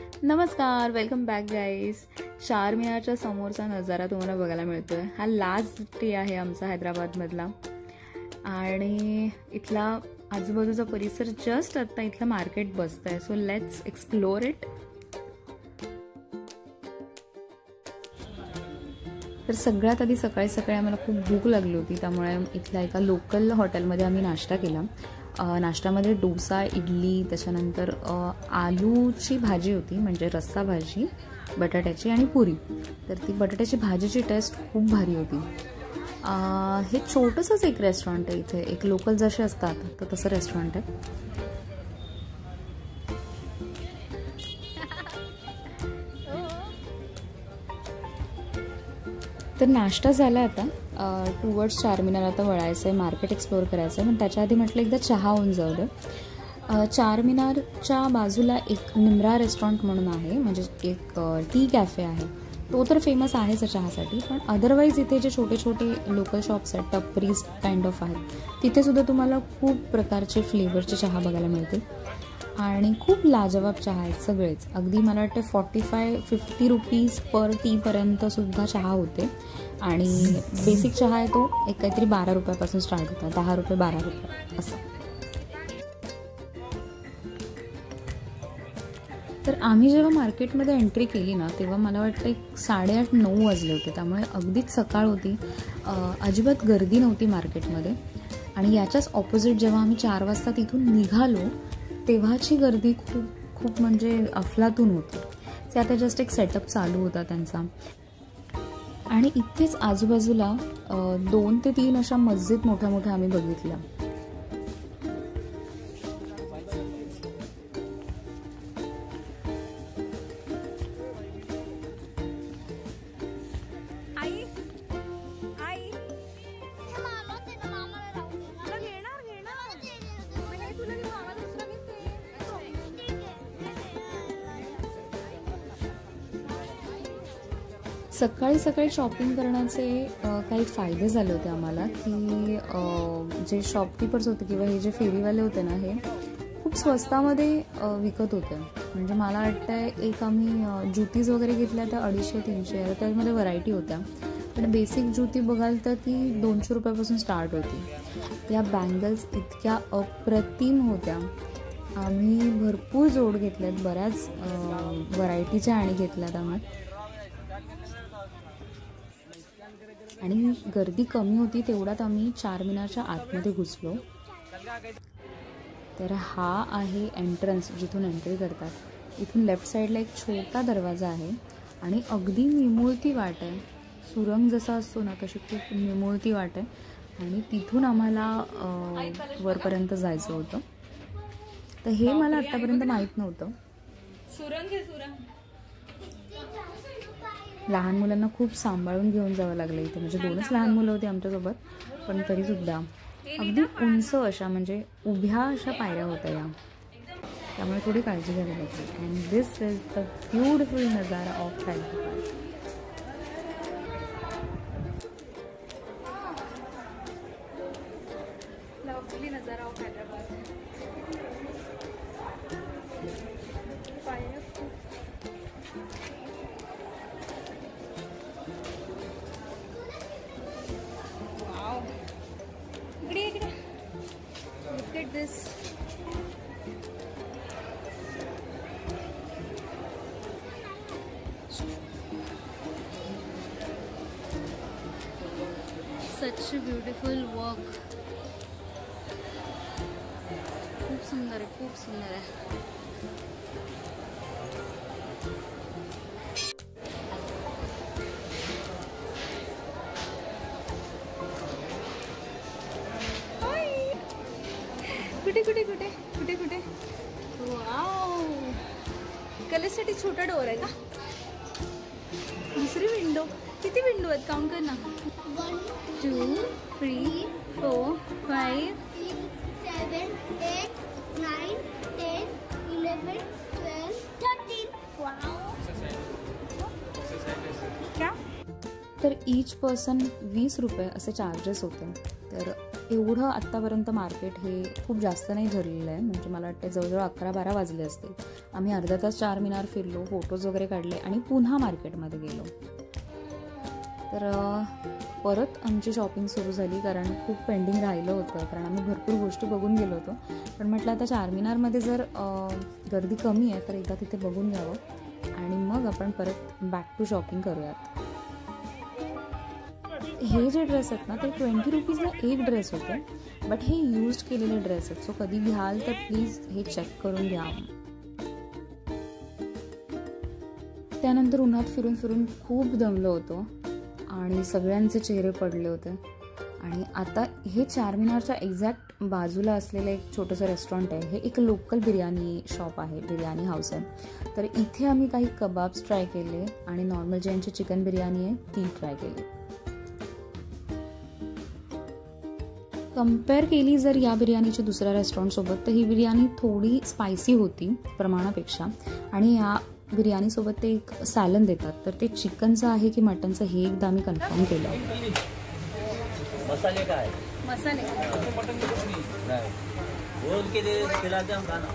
नमस्कार, welcome back guys. चारमिनारच्या समोरचा नजारा तुम्हाला बघायला मिळतोय. हा लास्ट डे आहे आमचा हैदराबादमधला आणि इथला आजूबाजूचा परिसर जस्ट आता इथला मार्केट बसत आहे. So let's explore it. तर सगळ्यात आधी सकाळी सकाळी आम्हाला खूप भूक लागली होती, त्यामुळे इथल्या एका लोकल हॉटेलमध्ये आम्ही नाश्ता केला. नाश्त्यामध्ये डोसा, इडली, त्याच्यानंतर आलूची भाजी होती, म्हणजे रस्सा भाजी, बटाट्याची आणि पुरी. तर ती बटाट्याची भाजीची टेस्ट खूप भारी होती. हे छोटंसंच एक रेस्टॉरंट आहे इथे, एक लोकल जसे असतात तर तसं रेस्टॉरंट आहे. तर नाश्ता झाला. आता टुवर्ड्स चारमिनार आता वळायचं आहे, मार्केट एक्सप्लोअर करायचं आहे. पण त्याच्या आधी म्हटलं एकदा चहा होऊन जाऊ दे. चारमिनारच्या बाजूला एक निम्रा रेस्टॉरंट म्हणून आहे, म्हणजे एक टी कॅफे आहे. तो तर फेमस आहेच चहासाठी, पण अदरवाईज इथे जे छोटे छोटे लोकल शॉप्स आहेत, टपरीज काइंड ऑफ आहेत, तिथे सुद्धा तुम्हाला खूप प्रकारचे फ्लेवरचे चहा बघायला मिळतील आणि खूप लाजवाब चहा आहेत सगळेच. अगदी मला वाटतं 45-50 रुपीज पर टीपर्यंत सुद्धा चहा होते आणि बेसिक चहा आहे तो एक काहीतरी 12 रुपयापासून स्टार्ट होता, 10 रुपये 12 रुपये असं. तर आम्ही जेव्हा मार्केटमध्ये एंट्री केली ना, तेव्हा मला वाटतं एक 8:30-9 वाजले होते, त्यामुळे अगदीच सकाळ होती. अजिबात गर्दी नव्हती मार्केटमध्ये. आणि याच्याच ऑपोजिट जेव्हा आम्ही 4 वाजता तिथून निघालो तेव्हाची गर्दी खूप म्हणजे अफलातून होती. ते आता जस्ट एक सेटअप चालू होता त्यांचा. आणि इथेच आजूबाजूला 2 ते 3 अशा मस्जिद मोठ्या मोठ्या आम्ही बघितल्या. सकाळी सकाळी शॉपिंग करण्याचे काही फायदे झाले होते आम्हाला, की जे शॉपकीपर्स होते किंवा हे जे फेरीवाले होते ना, हे खूप स्वस्तामध्ये विकत होते. म्हणजे मला वाटतं एक आम्ही जुतीज वगैरे घेतल्या त्या 250-300, त्यामध्ये व्हरायटी होत्या. पण बेसिक जुती बघाल तर ती 200 रुपयापासून स्टार्ट होती. या बँगल्स इतक्या अप्रतिम होत्या. आम्ही भरपूर जोड घेतल्यात, बऱ्याच व्हरायटीच्या आणि घेतल्यात आम्ही. आणि गर्दी कमी होती तेवढ्यात आम्ही चारमिनारच्या आतमध्ये घुसलो. तर हा आहे एंट्रन्स, जिथून एंट्री करतात. इथून लेफ्ट साईडला एक छोटा दरवाजा आहे आणि अगदी निमुळती वाट आहे. सुरंग जसा असतो ना, तशी खूप निमुळती वाट आहे. आणि तिथून आम्हाला वरपर्यंत जायचं होतं. तर हे मला आत्तापर्यंत माहीत नव्हतं. लहान मुलांना खूप सांभाळून घेऊन जावं लागलं इथे, म्हणजे 2च लहान मुलं होती आमच्यासोबत, पण तरीसुद्धा अगदी उंच अशा, म्हणजे उभ्या अशा पायऱ्या होत्या या, त्यामुळे थोडी काळजी घ्यावी लागली. And this is the beautiful नजारा ऑफ हैदराबाद. लवली नजारा of Hyderabad. Look at this. Such a beautiful walk. खूप सुंदर आहे, खूप सुंदर आहे. कुठे कुठे कुठे कुठे कुठे वाव, कलेसाठी छोटा डोर आहे का? दुसरी विंडो. किती विंडो आहेत काउंट कर ना. 1 2 3 4 5 6 7 8 9 10 11 12 13. वाव. क्या? तर ईच पर्सन 20 रुपये असे चार्जेस होते. तर एवढं आत्तापर्यंत मार्केट हे खूप जास्त नाही भरलेलं आहे. म्हणजे मला वाटतं जवळजवळ 11-12 वाजले असतील. आम्ही अर्धा तास चारमिनार फिरलो, फोटोज वगैरे काढले आणि पुन्हा मार्केटमध्ये गेलो. तर परत आमची शॉपिंग सुरू झाली, कारण खूप पेंडिंग राहिलं होतं, कारण आम्ही भरपूर गोष्टी बघून गेलो होतो. पण म्हटलं आता चारमिनारमध्ये जर गर्दी कमी आहे तर एकदा तिथे बघून घ्यावं आणि मग आपण परत बॅक टू शॉपिंग करूयात. हे जे ड्रेस आहेत ना ते 20 रुपीजला एक ड्रेस होते, बट हे यूज केलेले ड्रेस आहेत. सो कधी घ्याल तर प्लीज हे चेक करून घ्या. त्यानंतर उन्हात फिरून फिरून खूप दमलो होतो आणि सगळ्यांचे चेहरे पडले होते. आणि आता हे चारमिनारच्या एक्झॅक्ट बाजूला असलेलं एक छोटंसं रेस्टॉरंट आहे. हे एक लोकल बिर्याणी शॉप आहे, बिर्याणी हाऊस आहे. तर इथे आम्ही काही कबाब्स ट्राय केले आणि नॉर्मल ज्यांची चिकन बिर्याणी आहे ती ट्राय केली. कंपेअर केली जर या बिर्याणीची दुसऱ्या रेस्टॉरंटसोबत तर ही बिर्याणी थोडी स्पायसी होती प्रमाणापेक्षा. आणि या बिर्याणीसोबत ते एक सॅलन देतात, तर ते चिकनचं आहे की मटनचं हे एकदा आम्ही कन्फर्म केलं. मसाले काय मसाले बोल के दे खिलाते हम खाना.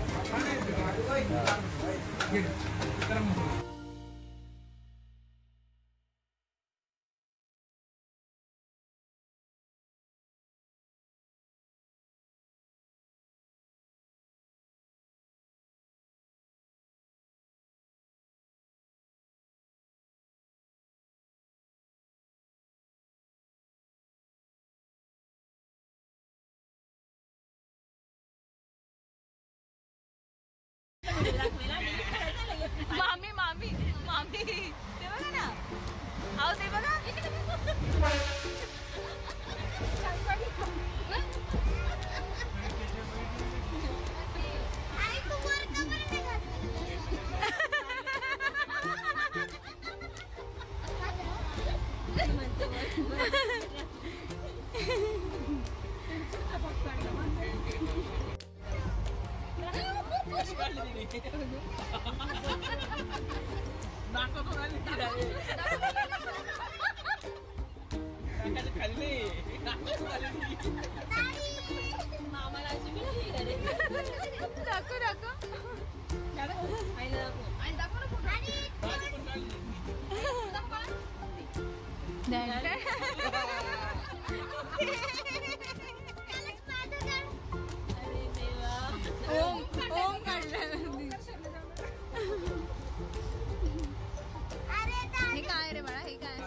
मामी मामी मामी ते बघा ना, आहो ते बघा. हे काय रे बाळा, हे काय?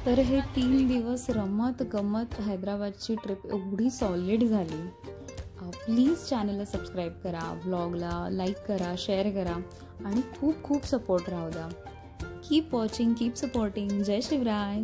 तर हे 3 दिवस रमत गमत हैदराबादची ट्रिप एवढी सॉलिड झाली. प्लीज चॅनलला सबस्क्राईब करा, ब्लॉगला लाईक करा, शेअर करा आणि खूप खूप सपोर्ट राहू द्या. Keep watching, keep supporting. जय शिवराय.